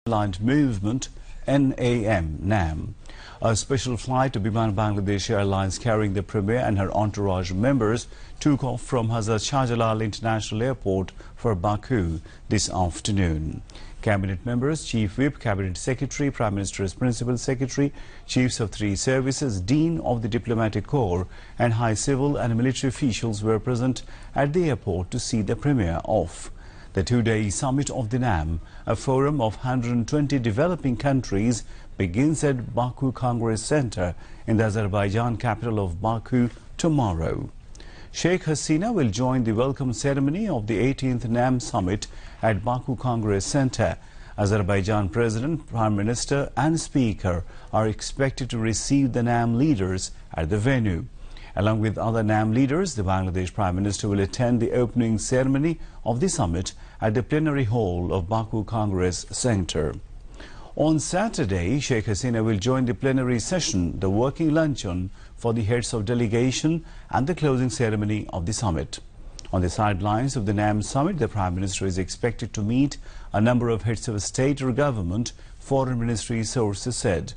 Aligned Movement NAM. A special flight to Biman Bangladesh Airlines carrying the Premier and her entourage members took off from Hazrat Shahjalal International Airport for Baku this afternoon. Cabinet members, Chief Whip, Cabinet Secretary, Prime Minister's Principal Secretary, Chiefs of 3 services, Dean of the Diplomatic Corps and high civil and military officials were present at the airport to see the Premier off. The 2-day summit of the NAM, a forum of 120 developing countries, begins at Baku Congress Center in the Azerbaijan capital of Baku tomorrow. Sheikh Hasina will join the welcome ceremony of the 18th NAM summit at Baku Congress Center. Azerbaijan President, Prime Minister and Speaker are expected to receive the NAM leaders at the venue. Along with other NAM leaders, the Bangladesh Prime Minister will attend the opening ceremony of the summit at the plenary hall of Baku Congress Center. On Saturday, Sheikh Hasina will join the plenary session, the working luncheon for the heads of delegation and the closing ceremony of the summit. On the sidelines of the NAM summit, the Prime Minister is expected to meet a number of heads of state or government, foreign ministry sources said.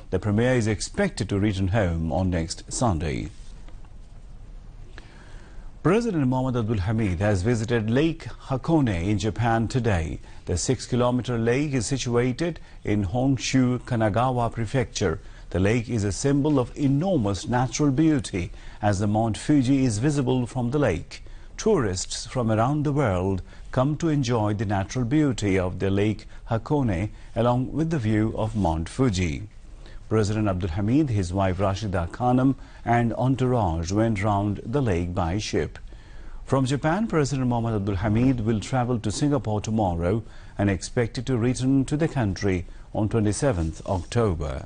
The Premier is expected to return home on next Sunday. President Mohammad Abdul Hamid has visited Lake Hakone in Japan today. The 6-kilometer lake is situated in Honshu, Kanagawa Prefecture. The lake is a symbol of enormous natural beauty as the Mount Fuji is visible from the lake. Tourists from around the world come to enjoy the natural beauty of the Lake Hakone along with the view of Mount Fuji. President Abdul Hamid, his wife Rashida Khanum and entourage went round the lake by ship. From Japan, President Mohammad Abdul Hamid will travel to Singapore tomorrow and expected to return to the country on 27th October.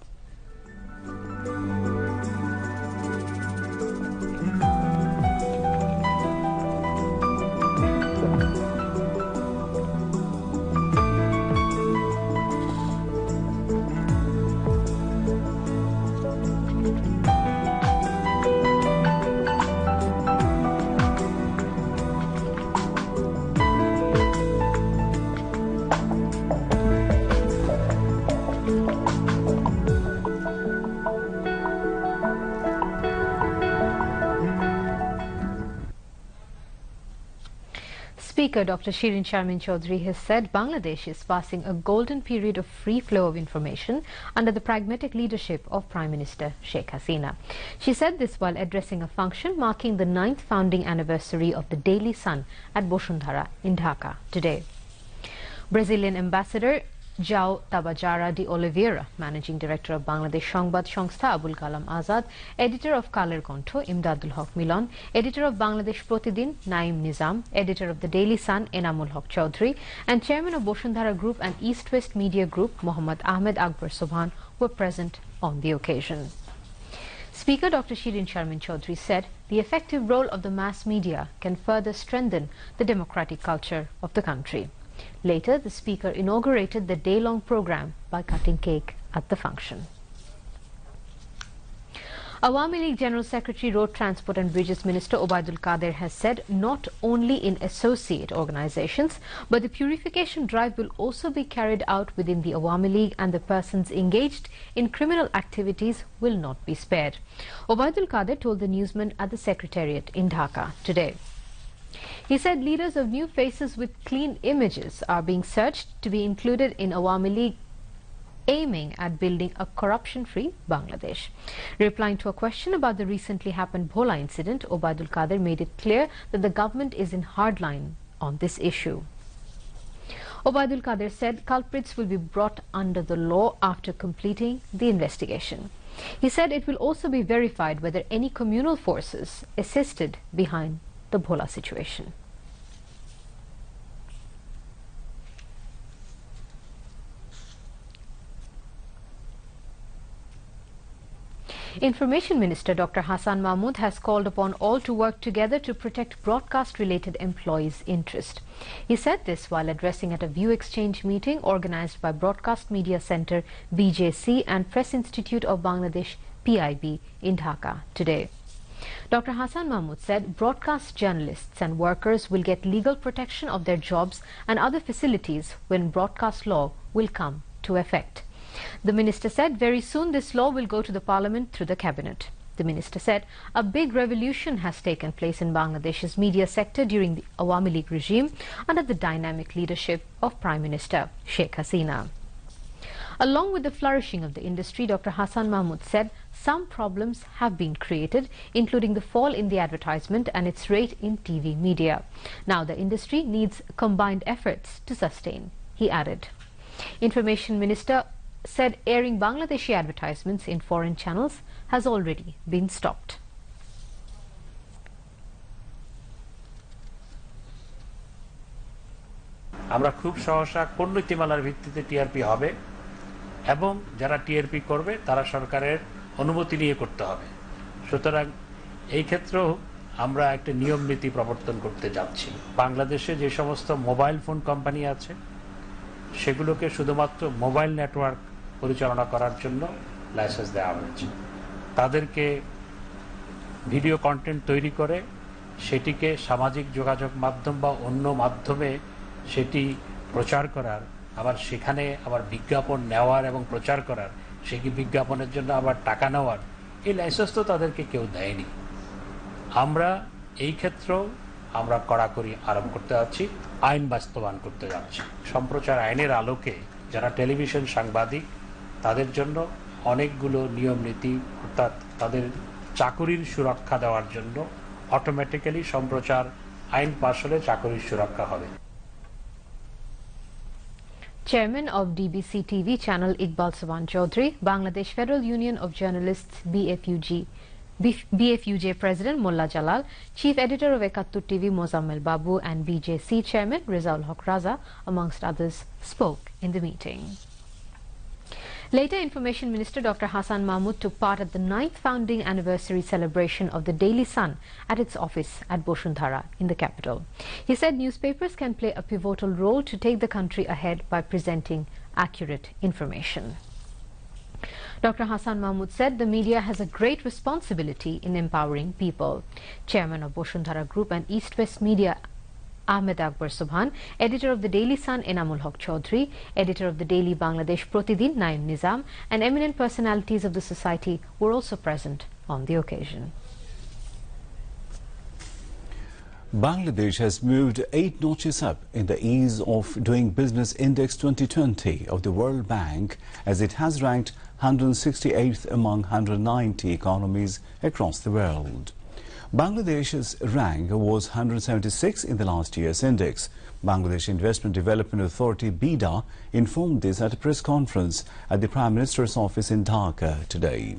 Speaker Dr. Shirin Sharmin Chaudhry has said Bangladesh is passing a golden period of free flow of information under the pragmatic leadership of Prime Minister Sheikh Hasina. She said this while addressing a function marking the 9th founding anniversary of the Daily Sun at Bosundhara in Dhaka today. Brazilian Ambassador João Tabajara de Oliveira, Managing Director of Bangladesh Sangbad Songstha Abul Kalam Azad, Editor of Kaler Kontho Imdadul Haq Milon, Editor of Bangladesh Protidin Naim Nizam, Editor of the Daily Sun Enamul Haq Chaudhry, and Chairman of Bosundhara Group and East West Media Group Mohammad Ahmed Akbar Sobhan were present on the occasion. Speaker Dr. Shirin Sharmin Chaudhry said the effective role of the mass media can further strengthen the democratic culture of the country. Later, the Speaker inaugurated the day-long program by cutting cake at the function. Awami League General Secretary, Road Transport and Bridges Minister Obaidul Kader has said not only in associate organizations, but the purification drive will also be carried out within the Awami League and the persons engaged in criminal activities will not be spared. Obaidul Kader told the newsman at the Secretariat in Dhaka today. He said leaders of new faces with clean images are being searched to be included in Awami League, aiming at building a corruption-free Bangladesh. Replying to a question about the recently happened Bhola incident, Obaidul Kader made it clear that the government is in hardline on this issue. Obaidul Kader said culprits will be brought under the law after completing the investigation. He said it will also be verified whether any communal forces assisted behind the Bhola situation. Information Minister Dr. Hassan Mahmood has called upon all to work together to protect broadcast-related employees' interest. He said this while addressing at a view exchange meeting organized by Broadcast Media Centre BJC and Press Institute of Bangladesh PIB in Dhaka today. Dr. Hassan Mahmood said broadcast journalists and workers will get legal protection of their jobs and other facilities when broadcast law will come into effect. The minister said very soon this law will go to the parliament through the cabinet. The minister said a big revolution has taken place in Bangladesh's media sector during the Awami League regime under the dynamic leadership of Prime Minister Sheikh Hasina. Along with the flourishing of the industry, Dr. Hassan Mahmood said some problems have been created, including the fall in the advertisement and its rate in TV media. Now the industry needs combined efforts to sustain, he added. Information Minister said airing Bangladeshi advertisements in foreign channels has already been stopped. আমরা খুব সহসা কোন নীতিমালার ভিত্তিতে TRP হবে এবং যারা TRP করবে তারা সরকারের অনুমতি নিয়ে করতে হবে। সুতরাং এই ক্ষেত্রেও আমরা একটা নিয়ম নীতি প্রবর্তন করতে যাচ্ছি। বাংলাদেশে যে সমস্ত মোবাইল ফোন কোম্পানি আছে সেগুলোকে শুধুমাত্র মোবাইল নেটওয়ার্ক পরিচালনা করার জন্য লাইসেন্স দেওয়া হয়েছে। তাদেরকে ভিডিও কন্টেন্ট তৈরি করে সেটিকে সামাজিক যোগাযোগ মাধ্যম বা অন্য মাধ্যমে সেটি প্রচার করার, আবার সেখানে আবার বিজ্ঞাপন নেওয়ার এবং প্রচার করার, সেই বিজ্ঞাপনের জন্য আবার টাকা নেওয়ার এই লাইসেন্স তো তাদেরকে কেউ দেয়নি। আমরা এই ক্ষেত্রেও আমরা কড়াকড়ি আরোপ করতে যাচ্ছি, আইন বাস্তবায়ন করতে যাচ্ছি। সম্প্রচার আইনের আলোকে যারা টেলিভিশন সাংবাদিক তাদের জন্য অনেকগুলো নিয়ম নীতি, অর্থাৎ তাদের চাকুরির সুরক্ষা দেওয়ার জন্য অটোমেটিক্যালি সম্প্রচার আইন পাশ হলে চাকুরির সুরক্ষা হবে। Chairman of DBC TV channel Iqbal Sawan Chaudhry, Bangladesh Federal Union of Journalists BFUJ President Mullah Jalal, Chief Editor of Ekattur TV Mozammel Babu and BJC Chairman Rizal Haq Raza, amongst others, spoke in the meeting. Later, Information Minister Dr. Hassan Mahmood took part at the 9th founding anniversary celebration of the Daily Sun at its office at Boshundhara in the capital. He said newspapers can play a pivotal role to take the country ahead by presenting accurate information. Dr. Hassan Mahmood said the media has a great responsibility in empowering people. Chairman of Boshundhara Group and East West Media Ahmed Akbar Subhan, editor of the Daily Sun Enamul Haq Chaudhry, editor of the Daily Bangladesh Pratidin Naim Nizam, and eminent personalities of the society were also present on the occasion. Bangladesh has moved 8 notches up in the Ease of Doing Business Index 2020 of the World Bank, as it has ranked 168th among 190 economies across the world. Bangladesh's rank was 176 in the last year's index. Bangladesh Investment Development Authority BIDA informed this at a press conference at the Prime Minister's office in Dhaka today.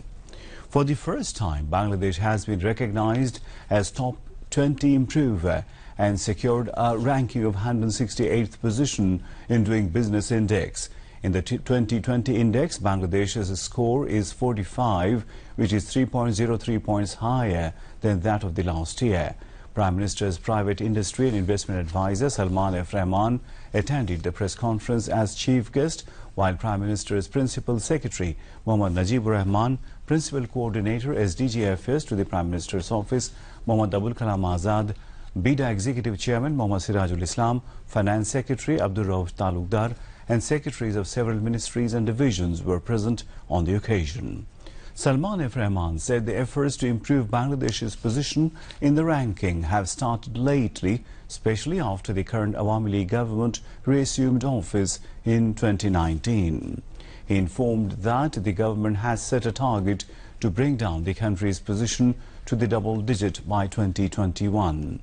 For the first time, Bangladesh has been recognized as top 20 improver and secured a ranking of 168th position in Doing Business Index. In the 2020 index, Bangladesh's score is 45, which is 3.03 points higher than that of the last year. Prime Minister's private industry and investment advisor Salman F. Rahman attended the press conference as chief guest, while Prime Minister's principal secretary Mohammad Najibur Rahman, principal coordinator SDG Affairs to the Prime Minister's office Mohammad Abul Kalam Azad, BIDA executive chairman Mohammad Sirajul Islam, finance secretary Abdul Rauf Talukdar, and secretaries of several ministries and divisions were present on the occasion. Salman F. Rahman said the efforts to improve Bangladesh's position in the ranking have started lately, especially after the current Awami League government reassumed office in 2019. He informed that the government has set a target to bring down the country's position to the double digit by 2021.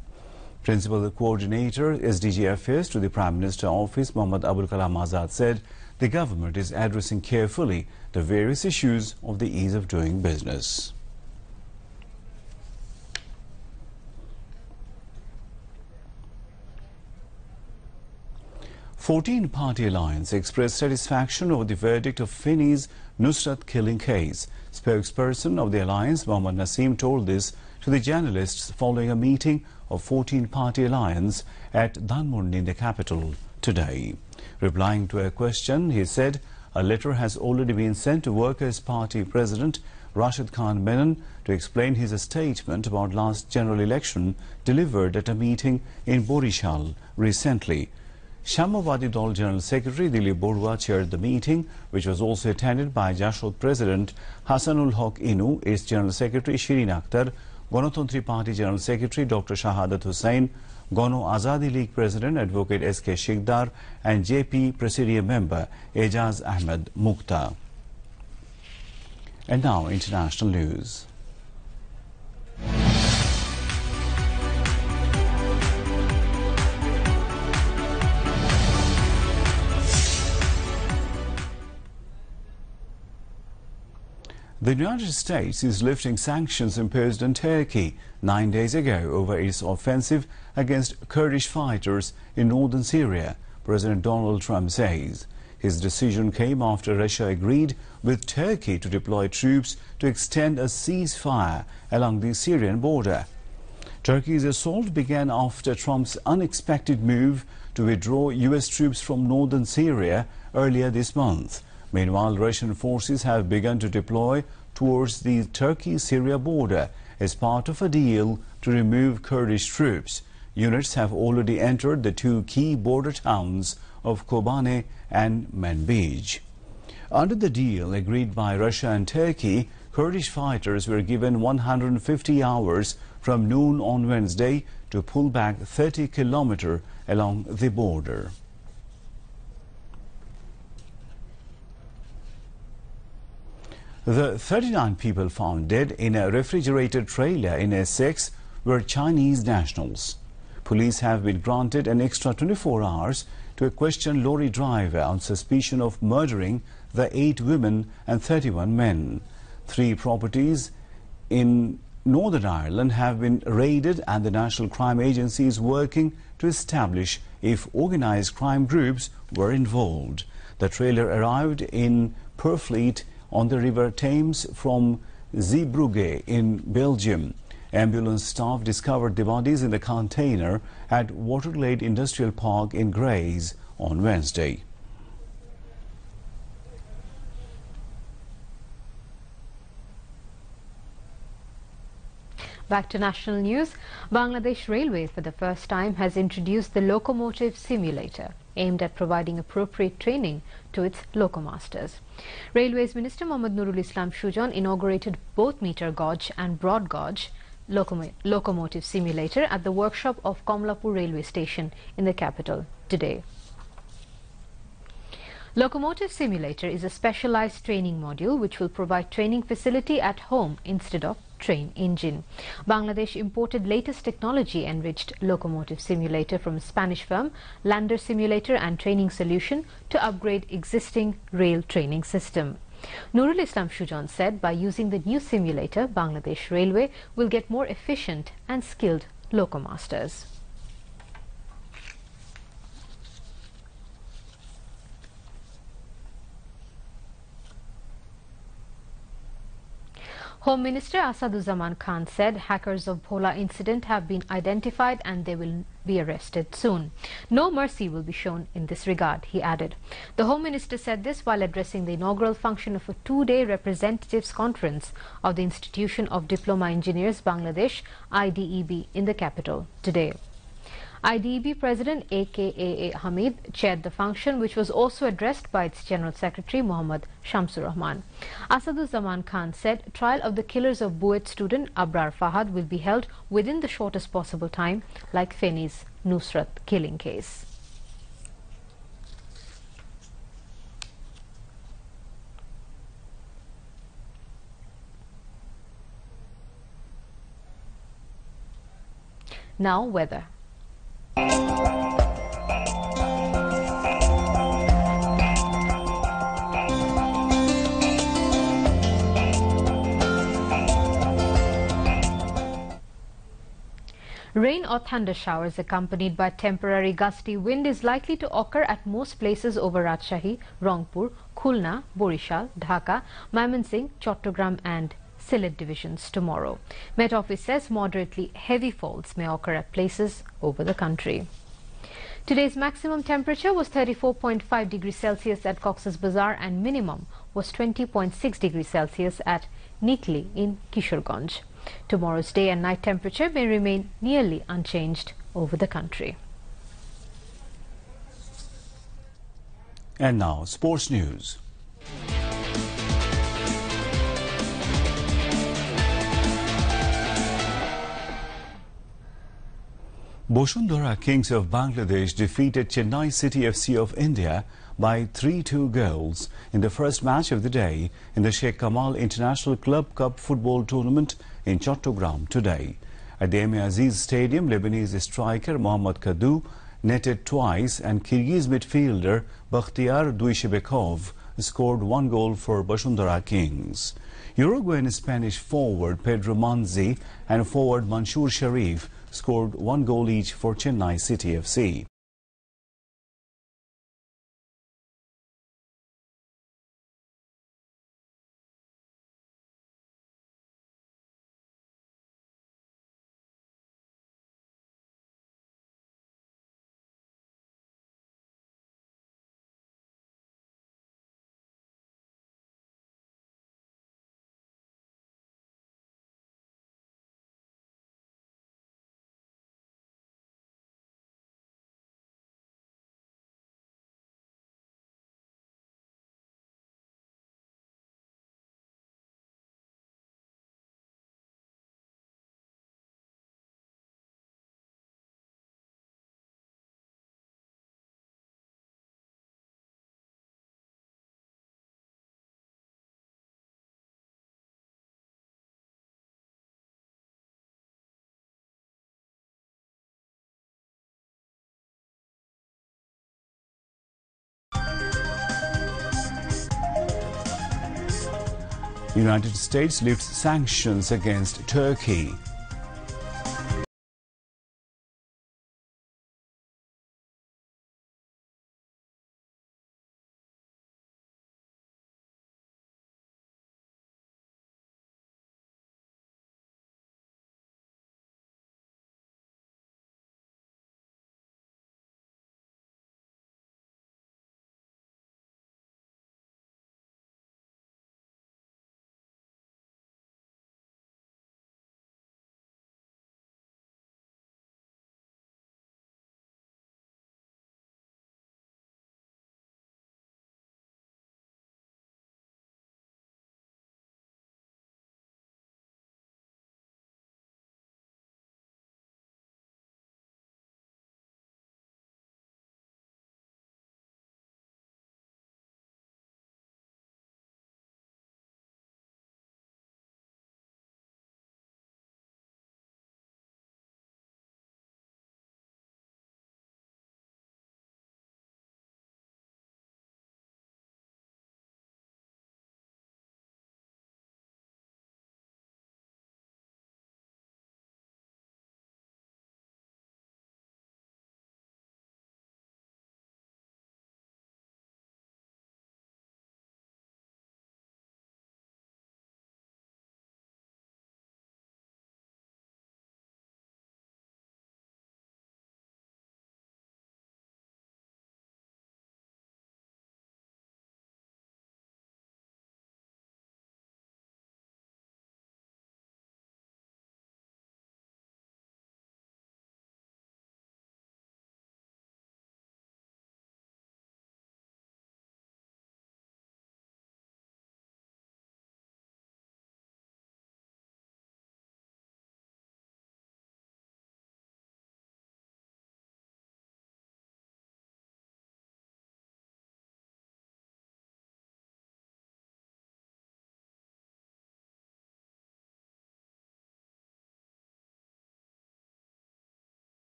Principal Coordinator SDG Affairs to the Prime Minister Office Mohammad Abul Kalam Azad said the government is addressing carefully the various issues of the ease of doing business. The 14-party alliance expressed satisfaction over the verdict of Fini's Nusrat killing case. Spokesperson of the alliance Mohammad Naseem told this to the journalists following a meeting of 14-party alliance at Dhanmondi in the capital today. Replying to a question, he said a letter has already been sent to Workers' Party President Rashid Khan Menon to explain his statement about last general election delivered at a meeting in Borishal recently. Shamawadi Dol General Secretary Dilip Borua chaired the meeting, which was also attended by Jashod President Hasanul Haq Inu, its General Secretary Shirin Akhtar, Ganatantri Party General Secretary Dr. Shahadat Hussain, Gano Azadi League President Advocate S.K. Shikdar and JP Presidium Member Ejaz Ahmed Mukhtar. And now international news. The United States is lifting sanctions imposed on Turkey 9 days ago over its offensive against Kurdish fighters in northern Syria, President Donald Trump says. His decision came after Russia agreed with Turkey to deploy troops to extend a ceasefire along the Syrian border. Turkey's assault began after Trump's unexpected move to withdraw U.S. troops from northern Syria earlier this month. Meanwhile, Russian forces have begun to deploy towards the Turkey-Syria border as part of a deal to remove Kurdish troops. Units have already entered the two key border towns of Kobane and Manbij. Under the deal agreed by Russia and Turkey, Kurdish fighters were given 150 hours from noon on Wednesday to pull back 30 kilometers along the border. The 39 people found dead in a refrigerated trailer in Essex were Chinese nationals. Police have been granted an extra 24 hours to question lorry driver on suspicion of murdering the 8 women and 31 men. 3 properties in Northern Ireland have been raided, and the National Crime Agency is working to establish if organised crime groups were involved. The trailer arrived in Purfleet on the River Thames from Zeebrugge in Belgium. Ambulance staff discovered the bodies in the container at Waterglade Industrial Park in Grays on Wednesday. Back to national news. Bangladesh Railway for the first time has introduced the locomotive simulator, aimed at providing appropriate training to its locomasters. Railways Minister Mohammad Nurul Islam Shujan inaugurated both meter gauge and broad gauge locomotive simulator at the workshop of Komlapur Railway Station in the capital today. Locomotive simulator is a specialized training module which will provide training facility at home instead of train engine. Bangladesh imported latest technology enriched locomotive simulator from Spanish firm Lander Simulator and Training Solution to upgrade existing rail training system. Nurul Islam Shujan said by using the new simulator, Bangladesh Railway will get more efficient and skilled locomasters. Home Minister Asaduzzaman Khan said hackers of Bhola incident have been identified and they will be arrested soon. No mercy will be shown in this regard, he added. The Home Minister said this while addressing the inaugural function of a 2-day representatives conference of the Institution of Diploma Engineers Bangladesh IDEB in the capital today. IDEB President AKAA Hamid chaired the function, which was also addressed by its General Secretary Mohammad Shamsur Rahman. Asaduzzaman Khan said trial of the killers of Buet student Abrar Fahad will be held within the shortest possible time, like Feni's Nusrat killing case. Now weather. Rain or thunder showers accompanied by temporary gusty wind is likely to occur at most places over Rajshahi, Rangpur, Khulna, Borishal, Dhaka, Mymensingh, Chattogram and Sylhet divisions tomorrow. Met Office says moderately heavy falls may occur at places over the country. Today's maximum temperature was 34.5 degrees Celsius at Cox's Bazar and minimum was 20.6 degrees Celsius at Nikli in Kishoreganj. Tomorrow's day and night temperature may remain nearly unchanged over the country. And now, sports news. Bosundhara Kings of Bangladesh defeated Chennai City FC of India by 3-2 goals in the first match of the day in the Sheikh Kamal International Club Cup football tournament in Chattogram today. At the M.A. Aziz Stadium, Lebanese striker Mohammad Kadou netted twice and Kyrgyz midfielder Bakhtiar Duishebekov scored one goal for Bosundhara Kings. Uruguayan Spanish forward Pedro Manzi and forward Mansour Sharif scored one goal each for Chennai City FC. United States lifts sanctions against Turkey.